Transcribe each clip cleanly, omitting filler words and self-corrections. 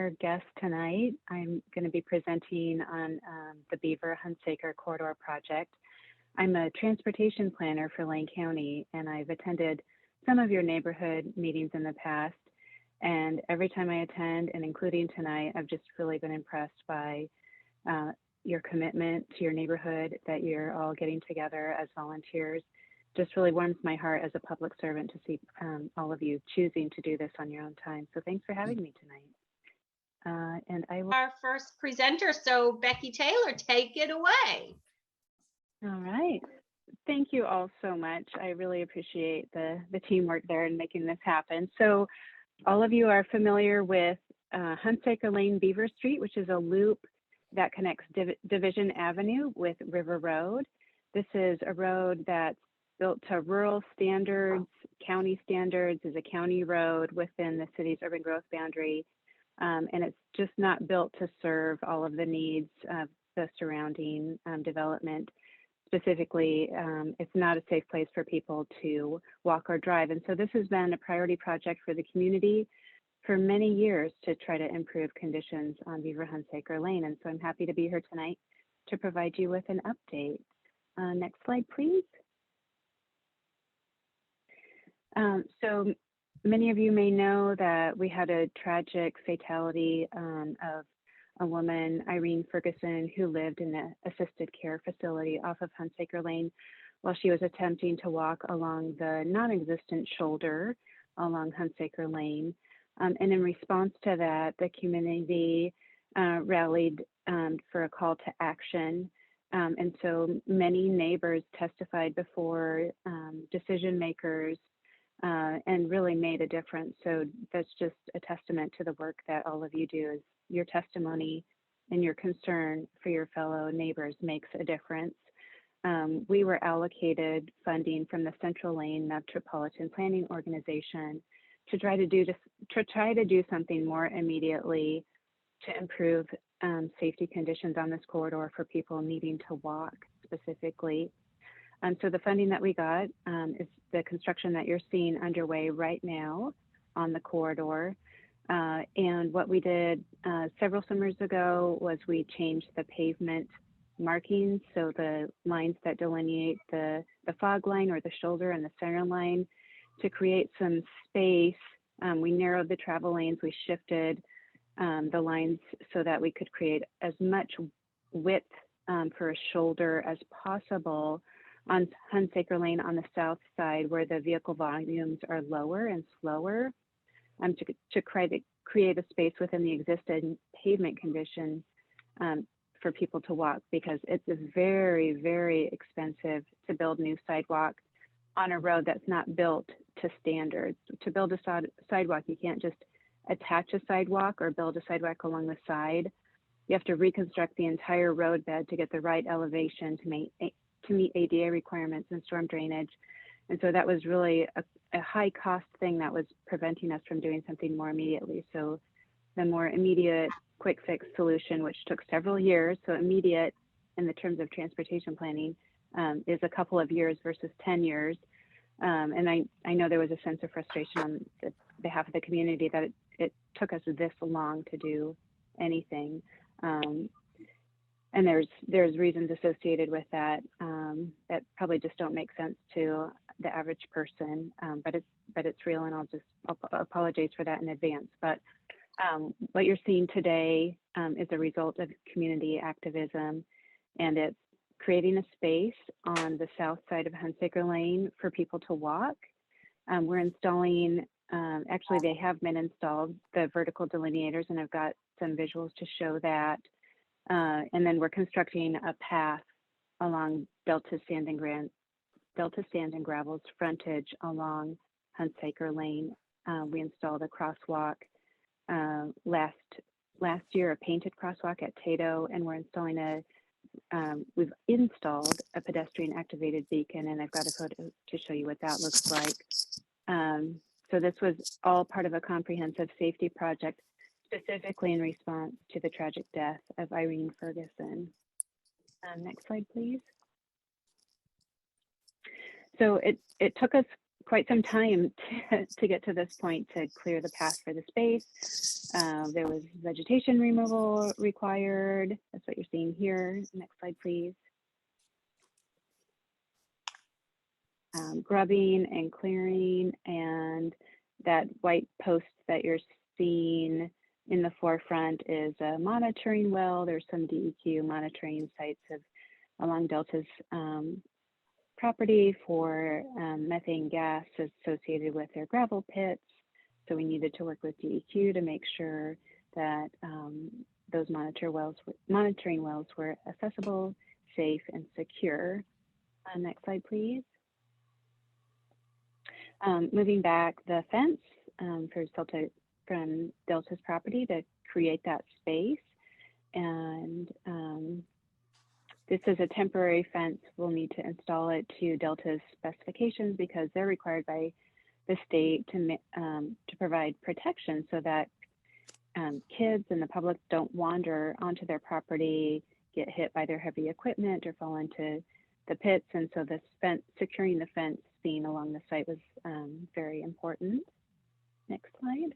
our guest tonight. I'm going to be presenting on the Beaver Hunsaker Corridor project. I'm a transportation planner for Lane County, and I've attended some of your neighborhood meetings in the past. And every time I attend, and including tonight, I've just really been impressed by your commitment to your neighborhood, that you're all getting together as volunteers. Just really warms my heart as a public servant to see all of you choosing to do this on your own time. So thanks for having me tonight. And I will. Our first presenter, so Becky Taylor, take it away. All right. Thank you all so much. I really appreciate the teamwork there in making this happen. So all of you are familiar with Hunsaker Lane Beaver Street, which is a loop that connects Division Avenue with River Road. This is a road that's built to rural standards, county standards, is a county road within the city's urban growth boundary. And it's just not built to serve all of the needs of the surrounding development. Specifically, it's not a safe place for people to walk or drive. And so this has been a priority project for the community for many years to try to improve conditions on Beaver Hunsaker Lane. And so I'm happy to be here tonight to provide you with an update. Next slide, please. So many of you may know that we had a tragic fatality of a woman, Irene Ferguson, who lived in an assisted care facility off of Hunsaker Lane while she was attempting to walk along the non-existent shoulder along Hunsaker Lane. And in response to that, the community rallied for a call to action. And so many neighbors testified before decision makers and really made a difference. So that's just a testament to the work that all of you do. Is your testimony and your concern for your fellow neighbors makes a difference. We were allocated funding from the Central Lane Metropolitan Planning Organization to try to do something more immediately to improve safety conditions on this corridor for people needing to walk specifically. So the funding that we got is the construction that you're seeing underway right now on the corridor. And what we did several summers ago was we changed the pavement markings, so the lines that delineate the fog line or the shoulder and the center line, to create some space. We narrowed the travel lanes, we shifted the lines so that we could create as much width for a shoulder as possible on Hunsaker Lane on the south side, where the vehicle volumes are lower and slower, to create a space within the existing pavement condition for people to walk, because it's very, very expensive to build new sidewalk on a road that's not built to standards. To build a sidewalk, you can't just attach a sidewalk or build a sidewalk along the side. You have to reconstruct the entire road bed to get the right elevation to meet ADA requirements and storm drainage. And so that was really a high cost thing that was preventing us from doing something more immediately. So the more immediate quick fix solution, which took several years, so immediate in the terms of transportation planning, is a couple of years versus 10 years. And I know there was a sense of frustration on the behalf of the community that it took us this long to do anything. And there's reasons associated with that that probably just don't make sense to the average person, but it's real, and I'll apologize for that in advance. But what you're seeing today is a result of community activism, and it's creating a space on the south side of Hunsaker Lane for people to walk. We're installing, actually they have been installed, the vertical delineators, and I've got some visuals to show that. And then we're constructing a path along Delta Sand and Gravel's frontage along Hunsaker Lane. We installed a crosswalk last year, a painted crosswalk at Taito, and we're installing we've installed a pedestrian activated beacon, and I've got a photo to show you what that looks like. So this was all part of a comprehensive safety project, specifically in response to the tragic death of Irene Ferguson. Next slide, please. So it took us quite some time to get to this point to clear the path for the space. There was vegetation removal required. That's what you're seeing here. Next slide, please. Grubbing and clearing, and that white post that you're seeing in the forefront is a monitoring well. There's some DEQ monitoring sites along Delta's property for methane gas associated with their gravel pits. So we needed to work with DEQ to make sure that those monitoring wells were accessible, safe, and secure. Next slide, please. Moving back the fence from Delta's property to create that space. And this is a temporary fence. We'll need to install it to Delta's specifications because they're required by the state to provide protection so that kids and the public don't wander onto their property, get hit by their heavy equipment, or fall into the pits. And so this fence, securing the fence seen along the site was very important. Next slide.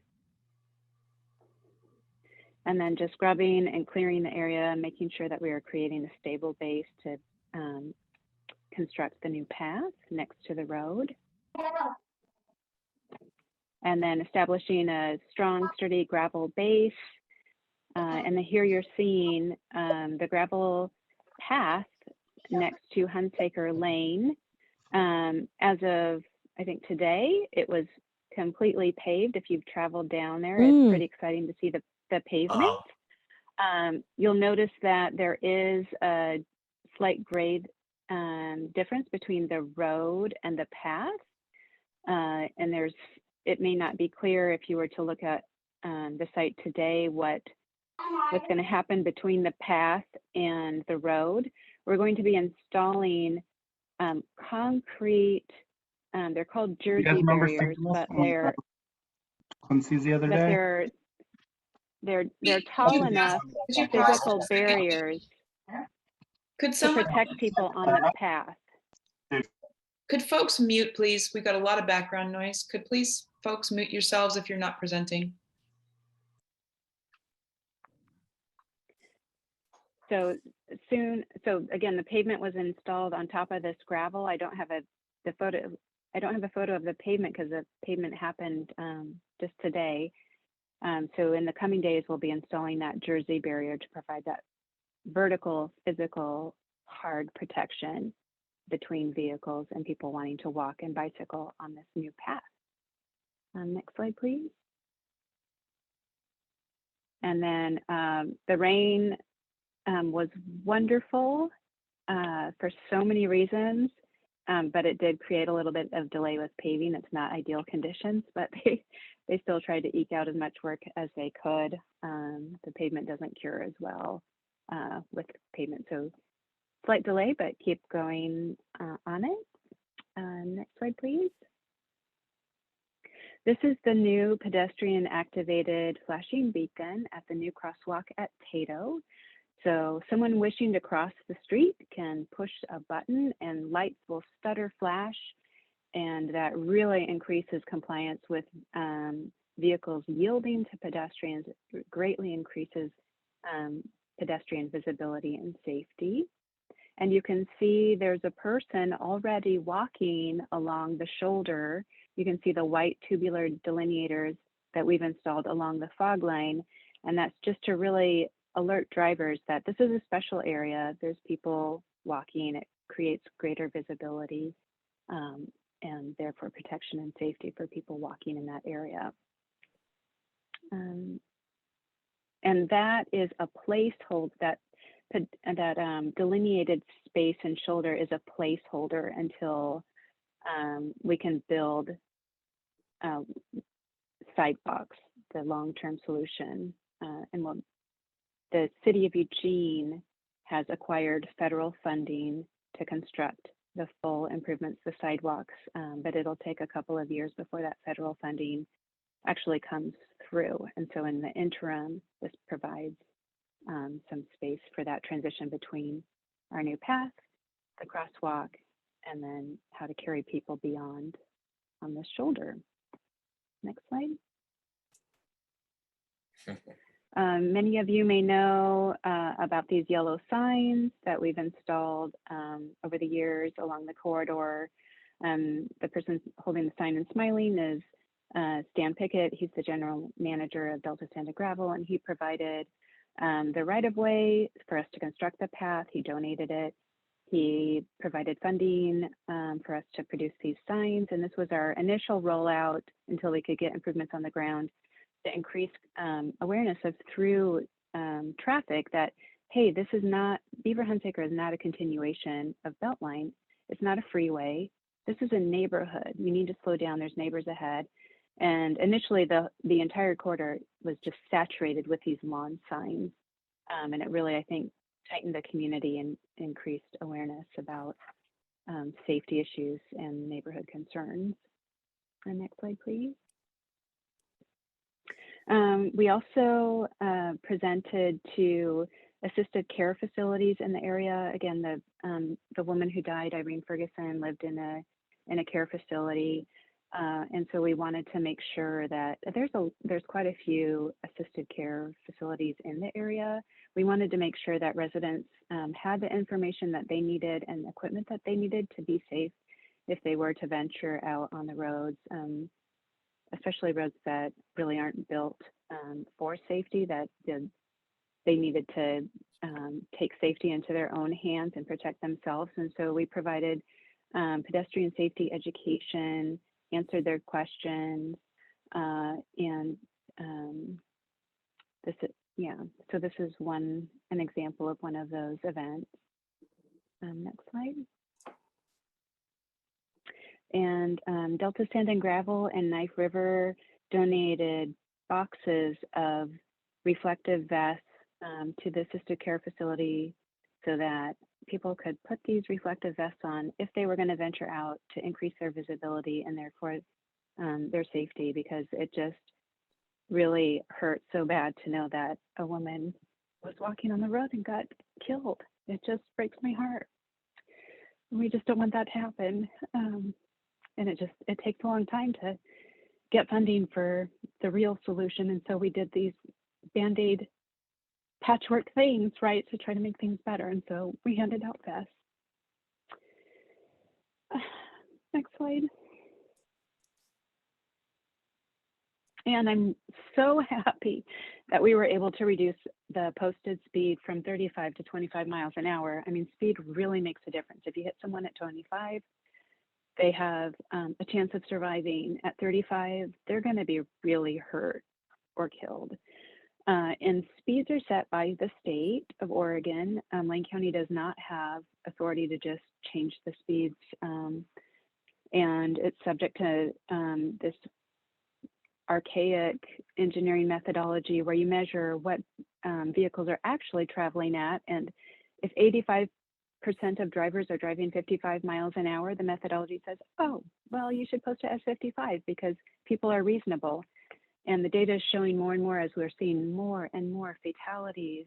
And then just grubbing and clearing the area and making sure that we are creating a stable base to construct the new path next to the road. And then establishing a strong, sturdy gravel base. And here you're seeing the gravel path next to Hunsaker Lane. As of, I think today, it was completely paved. If you've traveled down there, it's pretty exciting to see the pavement. You'll notice that there is a slight grade difference between the road and the path. And it may not be clear if you were to look at the site today what's going to happen between the path and the road. We're going to be installing concrete, they're called jersey barriers, but they're tall enough physical barriers to protect people on the path. Could folks mute, please? We've got a lot of background noise. Could please folks mute yourselves if you're not presenting? So again, the pavement was installed on top of this gravel. I don't have a photo of the pavement because the pavement happened just today. So in the coming days, we'll be installing that jersey barrier to provide that vertical, physical, hard protection between vehicles and people wanting to walk and bicycle on this new path. Next slide, please. And then the rain was wonderful for so many reasons, but it did create a little bit of delay with paving. It's not ideal conditions, but they still tried to eke out as much work as they could. The pavement doesn't cure as well with pavement, so slight delay, but keep going on it. Next slide, please. This is the new pedestrian activated flashing beacon at the new crosswalk at Taito. So someone wishing to cross the street can push a button and lights will stutter flash, and that really increases compliance with vehicles yielding to pedestrians. It greatly increases pedestrian visibility and safety. And you can see there's a person already walking along the shoulder. You can see the white tubular delineators that we've installed along the fog line. And that's just to really alert drivers that this is a special area. There's people walking. It creates greater visibility and therefore protection and safety for people walking in that area. And that is a placeholder, that delineated space and shoulder is a placeholder until we can build sidewalks, the long-term solution. The city of Eugene has acquired federal funding to construct the full improvements, the sidewalks, but it'll take a couple of years before that federal funding actually comes through. And so in the interim, this provides some space for that transition between our new path, the crosswalk, and then how to carry people beyond on this shoulder. Next slide. Many of you may know about these yellow signs that we've installed over the years along the corridor. The person holding the sign and smiling is Stan Pickett. He's the general manager of Delta Sand and Gravel, and he provided the right-of-way for us to construct the path. He donated it. He provided funding for us to produce these signs, and this was our initial rollout until we could get improvements on the ground to increase awareness of through traffic that, hey, this is not, Beaver Hunsaker is not a continuation of Beltline. It's not a freeway. This is a neighborhood. You need to slow down. There's neighbors ahead. And initially, the entire corridor was just saturated with these lawn signs. And it really, I think, tightened the community and increased awareness about safety issues and neighborhood concerns. And next slide, please. We also presented to assisted care facilities in the area. Again, the woman who died, Irene Ferguson, lived in a care facility. And so we wanted to make sure that there's quite a few assisted care facilities in the area. We wanted to make sure that residents had the information that they needed and equipment that they needed to be safe if they were to venture out on the roads, especially roads that really aren't built for safety, that they needed to take safety into their own hands and protect themselves. And so we provided pedestrian safety education, answered their questions, and so this is an example of one of those events. Next slide. And Delta Sand and Gravel and Knife River donated boxes of reflective vests to the assisted care facility so that people could put these reflective vests on if they were going to venture out to increase their visibility and therefore their safety, because it just really hurt so bad to know that a woman was walking on the road and got killed. It just breaks my heart. We just don't want that to happen. And it takes a long time to get funding for the real solution. And so we did these Band-Aid patchwork things, right, to try to make things better. And so we handed out vests. Next slide. And I'm so happy that we were able to reduce the posted speed from 35 to 25 miles an hour. I mean, speed really makes a difference. If you hit someone at 25, they have a chance of surviving. At 35, they're going to be really hurt or killed. And speeds are set by the state of Oregon. Lane County does not have authority to just change the speeds. And it's subject to this archaic engineering methodology where you measure what vehicles are actually traveling at. And if 85% of drivers are driving 55 miles an hour, the methodology says, oh, well, you should post it as 55 because people are reasonable. And the data is showing more and more as we're seeing more and more fatalities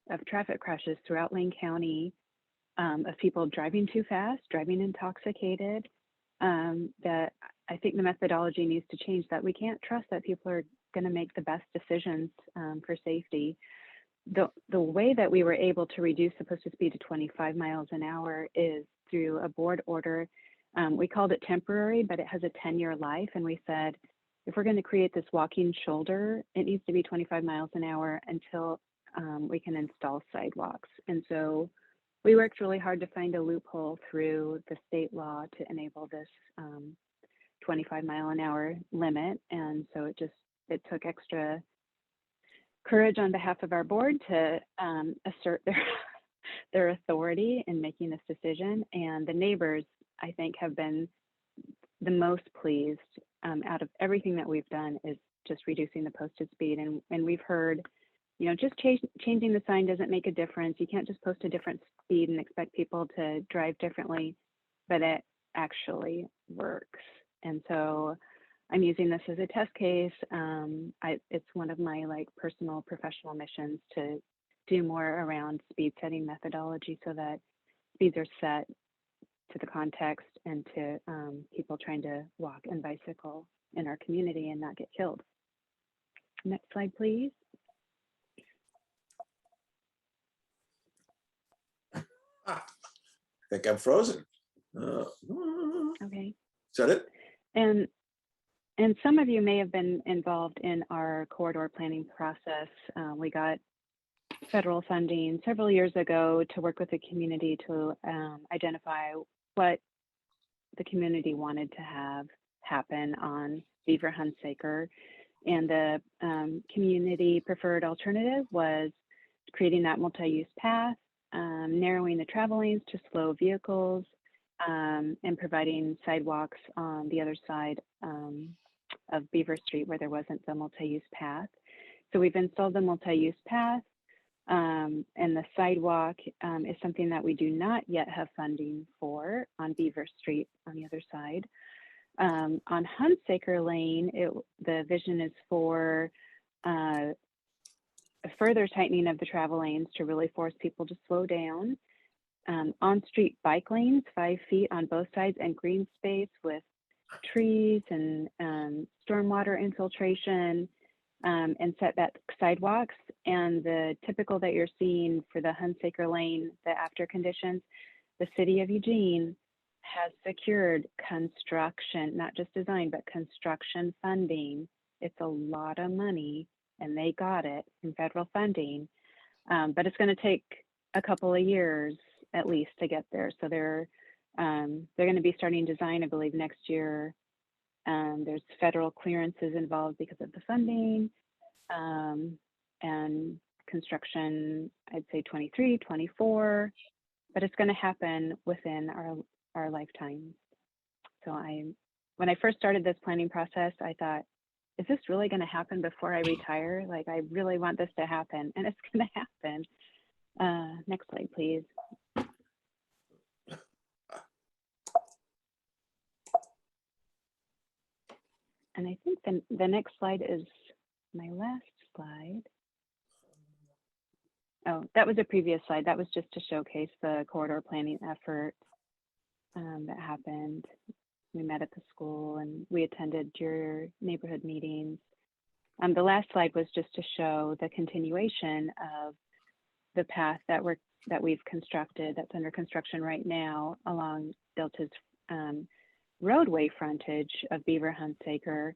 of traffic crashes throughout Lane County, of people driving too fast, driving intoxicated, that I think the methodology needs to change, that we can't trust that people are going to make the best decisions for safety. The way that we were able to reduce the posted speed to 25 miles an hour is through a board order. We called it temporary, but it has a 10-year life. And we said, if we're going to create this walking shoulder, it needs to be 25 miles an hour until we can install sidewalks. And so we worked really hard to find a loophole through the state law to enable this 25 mile an hour limit. And so it took extra courage on behalf of our board to assert their authority in making this decision. And the neighbors, I think, have been the most pleased out of everything that we've done is just reducing the posted speed. And we've heard, just changing the sign doesn't make a difference. You can't just post a different speed and expect people to drive differently, but it actually works. And so I'm using this as a test case. It's one of my personal professional missions to do more around speed setting methodology so that speeds are set to the context and to people trying to walk and bicycle in our community and not get killed. Next slide, please. I think I'm frozen. Okay. Is that it? And some of you may have been involved in our corridor planning process. We got federal funding several years ago to work with the community to identify what the community wanted to have happen on Beaver Hunsaker. And the community preferred alternative was creating that multi-use path, narrowing the travel lanes to slow vehicles, and providing sidewalks on the other side of Beaver Street where there wasn't the multi-use path. So we've installed the multi-use path, and the sidewalk is something that we do not yet have funding for on Beaver Street on the other side. On Hunsaker Lane, the vision is for a further tightening of the travel lanes to really force people to slow down. On-street bike lanes, 5 feet on both sides, and green space with trees and stormwater infiltration, and setback sidewalks. And the typical that you're seeing for the Hunsaker Lane, the after conditions, the city of Eugene has secured construction, not just design, but construction funding. It's a lot of money, and they got it from federal funding, but it's going to take a couple of years at least to get there. So they're going to be starting design, I believe, next year. There's federal clearances involved because of the funding, and construction, I'd say 23, 24, but it's going to happen within our lifetimes. So when I first started this planning process, I thought, is this really going to happen before I retire? Like, I really want this to happen, and it's going to happen. Next slide, please. And I think the next slide is my last slide. Oh, that was a previous slide. That was just to showcase the corridor planning effort that happened. We met at the school and we attended your neighborhood meetings. The last slide was just to show the continuation of the path that we've constructed, that's under construction right now along Delta's roadway frontage of Beaver Hunsaker,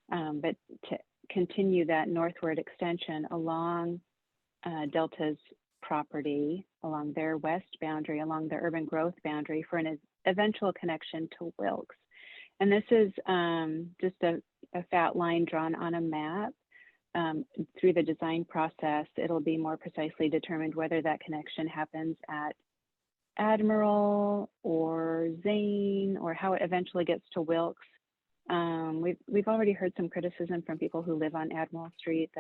but to continue that northward extension along Delta's property, along their west boundary, along the urban growth boundary for an eventual connection to Wilkes. And this is just a fat line drawn on a map. Through the design process, it'll be more precisely determined whether that connection happens at Admiral or Zane, or how it eventually gets to Wilkes. We've already heard some criticism from people who live on Admiral Street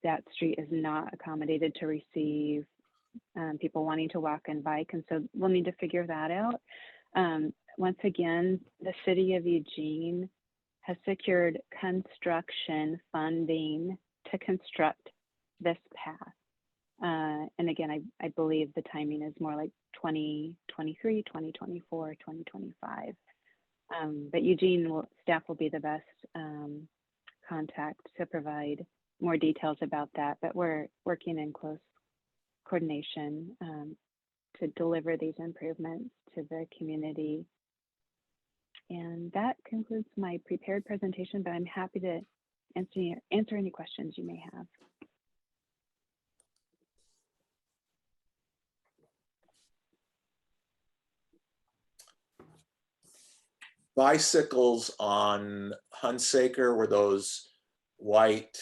that street is not accommodated to receive people wanting to walk and bike, and so we'll need to figure that out. Once again, the city of Eugene has secured construction funding to construct this path. And again, I believe the timing is more like 2023, 2024, 2025. But Eugene staff will be the best contact to provide more details about that, but we're working in close coordination to deliver these improvements to the community. And that concludes my prepared presentation, but I'm happy to answer any questions you may have. Bicycles on Hunsaker, where those white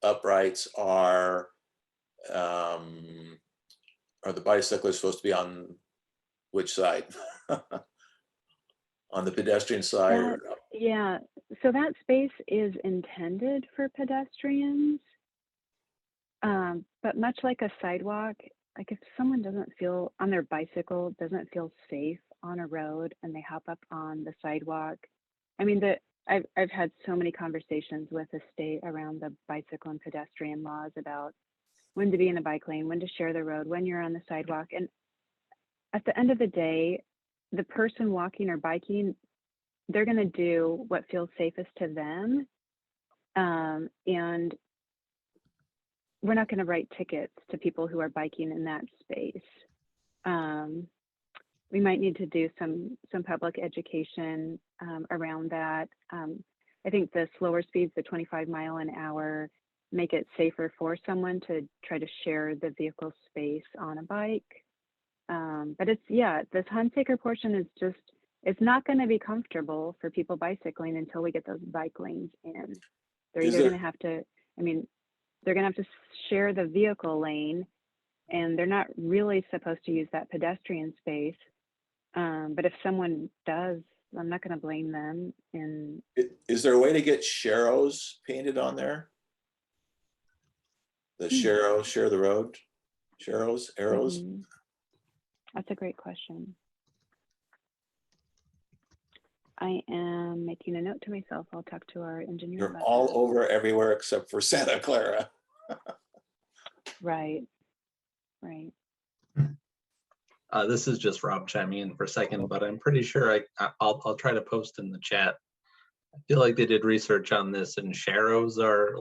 uprights are the bicyclists supposed to be on which side? On the pedestrian side? Yeah, so that space is intended for pedestrians, but much like a sidewalk, like if someone doesn't feel on their bicycle, doesn't feel safe on a road and they hop up on the sidewalk. I mean, I've had so many conversations with the state around the bicycle and pedestrian laws about when to be in a bike lane, when to share the road, when you're on the sidewalk. And at the end of the day, the person walking or biking, they're going to do what feels safest to them. And we're not going to write tickets to people who are biking in that space. We might need to do some public education around that. I think the slower speeds, the 25 mile an hour, make it safer for someone to try to share the vehicle space on a bike. But it's, yeah, this Hunsaker portion is just, it's not going to be comfortable for people bicycling until we get those bike lanes in. They're either going to have to, I mean, they're going to have to share the vehicle lane, and they're not really supposed to use that pedestrian space. But if someone does, I'm not going to blame them. And is there a way to get Sharrows painted on there? The Sharrow, share the road, Sharrows, arrows? That's a great question. I am making a note to myself. I'll talk to our engineer. You're about all that. over everywhere except for Santa Clara. Right, right. This is just Rob chiming in for a second, but I'm pretty sure I'll try to post in the chat. I feel like they did research on this, and Sharrows are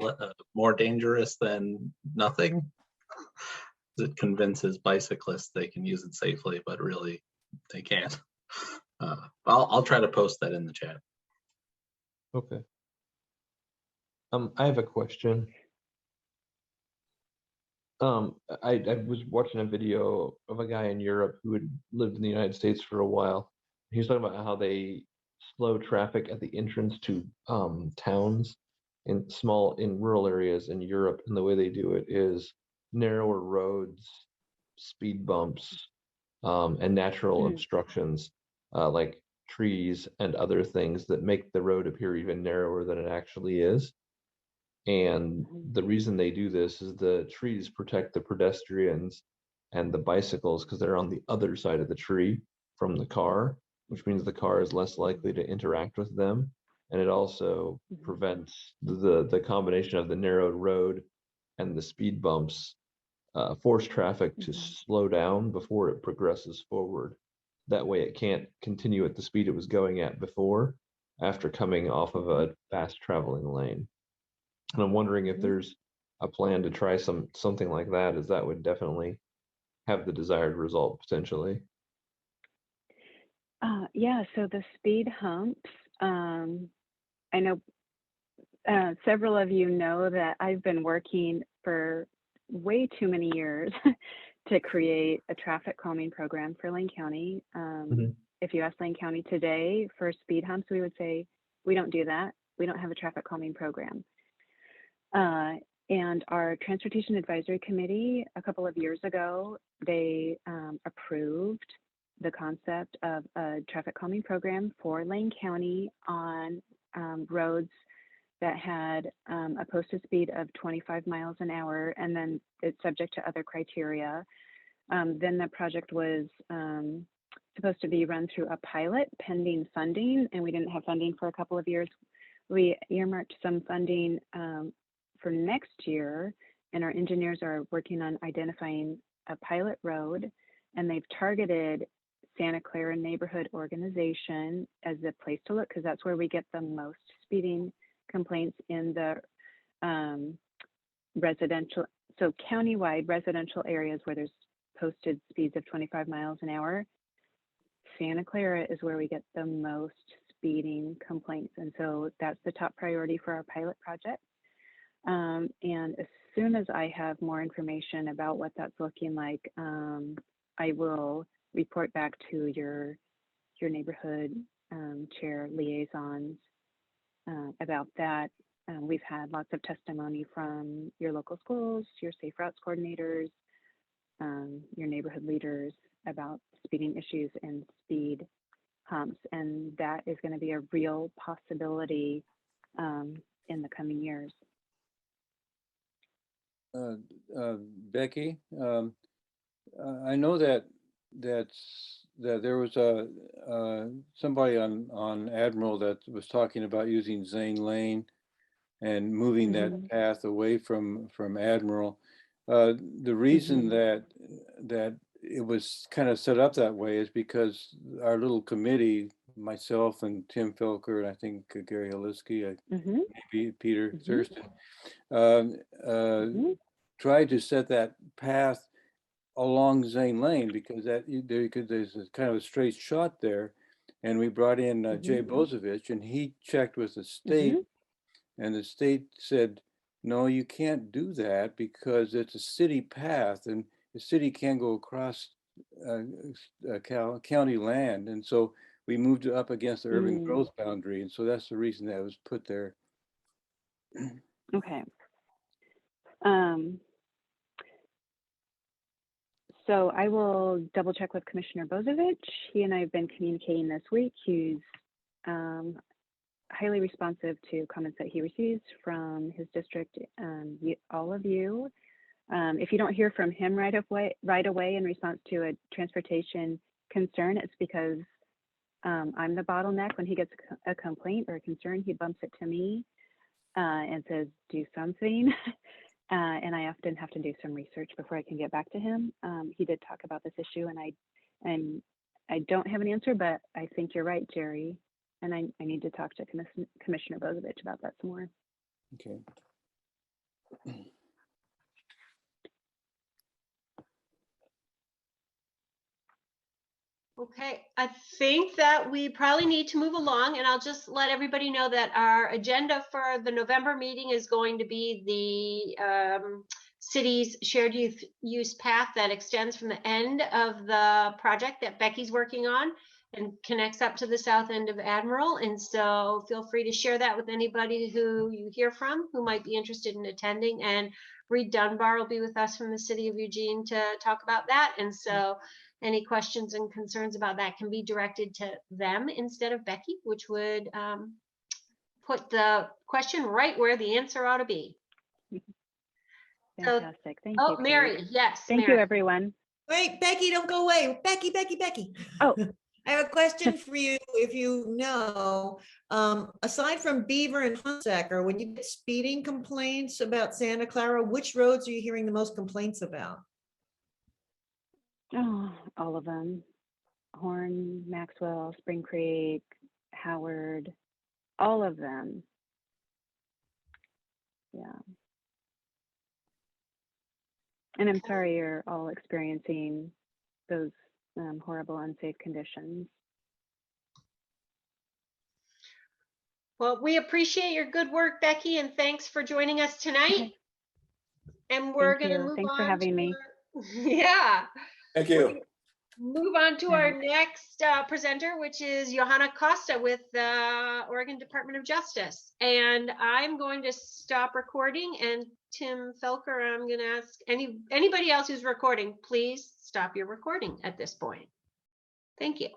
more dangerous than nothing. It convinces bicyclists they can use it safely, but really they can't. I'll try to post that in the chat. Okay. I have a question. I was watching a video of a guy in Europe who had lived in the United States for a while. He was talking about how they slow traffic at the entrance to towns in rural areas in Europe, and the way they do it is narrower roads, speed bumps, and natural obstructions like trees and other things that make the road appear even narrower than it actually is. And the reason they do this is the trees protect the pedestrians and the bicycles because they're on the other side of the tree from the car, which means the car is less likely to interact with them. And it also prevents the combination of the narrowed road and the speed bumps force traffic to slow down before it progresses forward. That way it can't continue at the speed it was going at before after coming off of a fast traveling lane. And I'm wondering if there's a plan to try something like that, as that would definitely have the desired result potentially. Yeah, so the speed humps, I know several of you know that I've been working for way too many years to create a traffic calming program for Lane County. If you ask Lane County today for speed humps, we would say, we don't do that. We don't have a traffic calming program. And our Transportation Advisory Committee, a couple of years ago, they approved the concept of a traffic calming program for Lane County on roads that had a posted speed of 25 miles an hour, and then it's subject to other criteria. Then the project was supposed to be run through a pilot pending funding, and we didn't have funding for a couple of years. We earmarked some funding for next year, and our engineers are working on identifying a pilot road, and they've targeted Santa Clara Neighborhood Organization as the place to look, because that's where we get the most speeding complaints in the residential, so countywide residential areas where there's posted speeds of 25 miles an hour. Santa Clara is where we get the most speeding complaints, and so that's the top priority for our pilot project. And as soon as I have more information about what that's looking like, I will report back to your neighborhood chair liaisons about that. We've had lots of testimony from your local schools, your safe routes coordinators, your neighborhood leaders about speeding issues and speed humps, and that is going to be a real possibility in the coming years. Becky, I know that there was somebody on Admiral that was talking about using Zane Lane and moving that path away from Admiral. The reason that it was kind of set up that way is because our little committee, myself and Tim Felker, and I think Gary Holinsky, Mhm. maybe Peter Mhm. Thurston, Mhm. tried to set that path along Zane Lane because there's a kind of a straight shot there. And we brought in Jay Mhm. Bozovich, and he checked with the state, Mhm. and the state said, no, you can't do that because it's a city path, and the city can't go across county land. And so we moved it up against the urban Mm. growth boundary. And so that's the reason that it was put there. Okay. So I will double check with Commissioner Bozovich. He and I have been communicating this week. He's highly responsive to comments that he receives from his district, all of you. If you don't hear from him right away in response to a transportation concern, it's because I'm the bottleneck. When he gets a complaint or a concern, he bumps it to me and says, do something. And I often have to do some research before I can get back to him. He did talk about this issue, and I don't have an answer, but I think you're right, Jerry. And I need to talk to Commissioner Bozovich about that some more. Okay. Okay, I think that we probably need to move along, and I'll just let everybody know that our agenda for the November meeting is going to be the city's shared use path that extends from the end of the project that Becky's working on and connects up to the south end of Admiral. And so feel free to share that with anybody who you hear from who might be interested in attending. And Reed Dunbar will be with us from the city of Eugene to talk about that. And so any questions and concerns about that can be directed to them instead of Becky, which would put the question right where the answer ought to be. Fantastic. Thank Oh, you, Kate. Mary, yes. Thank Mary. you, everyone. Wait, Becky, don't go away. Becky. Oh. I have a question for you. If you know, aside from Beaver and Hunsaker, when you get speeding complaints about Santa Clara, which roads are you hearing the most complaints about? Oh, all of them. Horn, Maxwell, Spring Creek, Howard, all of them. Yeah. And I'm sorry you're all experiencing those horrible, unsafe conditions. Well, we appreciate your good work, Becky, and thanks for joining us tonight. Okay. And we're Thank going to you. move Thanks on for having to me. Thank We're you. gonna move on to our next presenter, which is Johanna Costa with the Oregon Department of Justice. And I'm going to stop recording, and Tim Felker, I'm going to ask anybody else who's recording, please stop your recording at this point. Thank you.